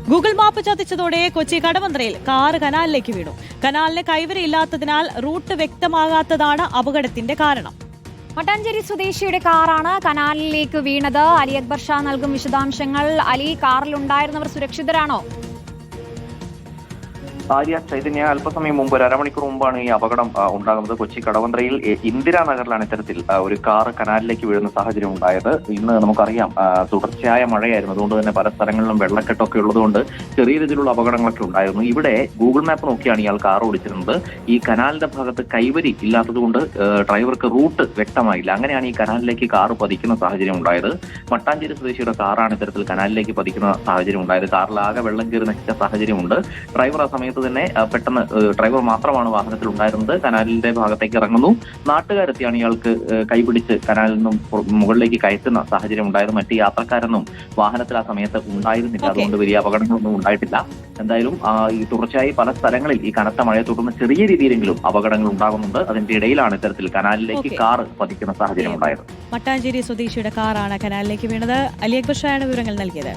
Google map ചതിച്ചതോടെ Kochi കടവന്ത്രയിൽ car കനാലിലേക്ക് വീണു. കനാലിന് കൈവരിയില്ലാത്തതിനാൽ root വ്യക്തമാകാത്തതാണ് അപകടത്തിന്റെ കാരണം. മട്ടാഞ്ചേരി സ്വദേശിയുടെ കാറാണ് കനാലിലേക്ക് വീണത്. അലി അക്ബർ ഷാ നൽകും വിശദാംശങ്ങൾ. അലി, കാറിലുണ്ടായിരുന്നവർ സുരക്ഷിതരാണോ? ആര്യ, ചൈതന്യ, അല്പസമയം മുമ്പ്, ഒരു അരമണിക്കൂർ മുമ്പാണ് ഈ അപകടം ഉണ്ടാകുന്നത്. കൊച്ചി കടവന്ത്രയിൽ ഇന്ദിരാനഗറിലാണ് ഇത്തരത്തിൽ ഒരു കാർ കനാലിലേക്ക് വീഴുന്ന സാഹചര്യം ഉണ്ടായത്. ഇന്ന് നമുക്കറിയാം, തുടർച്ചയായ മഴയായിരുന്നു. അതുകൊണ്ട് തന്നെ പല സ്ഥലങ്ങളിലും വെള്ളക്കെട്ടൊക്കെ ഉള്ളതുകൊണ്ട് ചെറിയ രീതിയിലുള്ള അപകടങ്ങളൊക്കെ ഉണ്ടായിരുന്നു. ഇവിടെ ഗൂഗിൾ മാപ്പ് നോക്കിയാണ് ഇയാൾ കാർ ഓടിച്ചിരുന്നത്. ഈ കനാലിന്റെ ഭാഗത്ത് കൈവരി ഇല്ലാത്തതുകൊണ്ട് ഡ്രൈവർക്ക് റൂട്ട് വ്യക്തമായില്ല. അങ്ങനെയാണ് ഈ കനാലിലേക്ക് കാർ പതിക്കുന്ന സാഹചര്യം ഉണ്ടായത്. മട്ടാഞ്ചേരി സ്വദേശിയുടെ കാറാണ് ഇത്തരത്തിൽ കനാലിലേക്ക് പതിക്കുന്ന സാഹചര്യം ഉണ്ടായത്. കാറിലാകെ വെള്ളം കയറി നശിച്ച സാഹചര്യമുണ്ട്. ഡ്രൈവർ ആ സമയത്ത് തന്നെ പെട്ടെന്ന്, ഡ്രൈവർ മാത്രമാണ് വാഹനത്തിൽ ഉണ്ടായിരുന്നത്, കനാലിന്റെ ഭാഗത്തേക്ക് ഇറങ്ങുന്നു. നാട്ടുകാരെത്തിയാണ് ഇയാൾക്ക് കൈപിടിച്ച് കനാലിൽ നിന്നും മുകളിലേക്ക് കയറ്റുന്ന സാഹചര്യം ഉണ്ടായത്. മറ്റ് യാത്രക്കാരൊന്നും വാഹനത്തിൽ ആ സമയത്ത് ഉണ്ടായിരുന്നില്ല. അതുകൊണ്ട് വലിയ അപകടങ്ങളൊന്നും ഉണ്ടായിട്ടില്ല. എന്തായാലും ഈ തുടർച്ചയായി പല സ്ഥലങ്ങളിൽ ഈ കനത്ത മഴയെ തുടർന്ന് ചെറിയ രീതിയിലെങ്കിലും അപകടങ്ങൾ ഉണ്ടാകുന്നുണ്ട്. അതിന്റെ ഇടയിലാണ് ഇത്തരത്തിൽ കനാലിലേക്ക് കാർ പതിക്കുന്ന സാഹചര്യം ഉണ്ടായത്. മട്ടാഞ്ചേരി സ്വദേശിയുടെ കാറാണ് കനാലിലേക്ക് വീണത്. അലി അക്ബർ ഷായാണ് വിവരങ്ങൾ നൽകിയത്.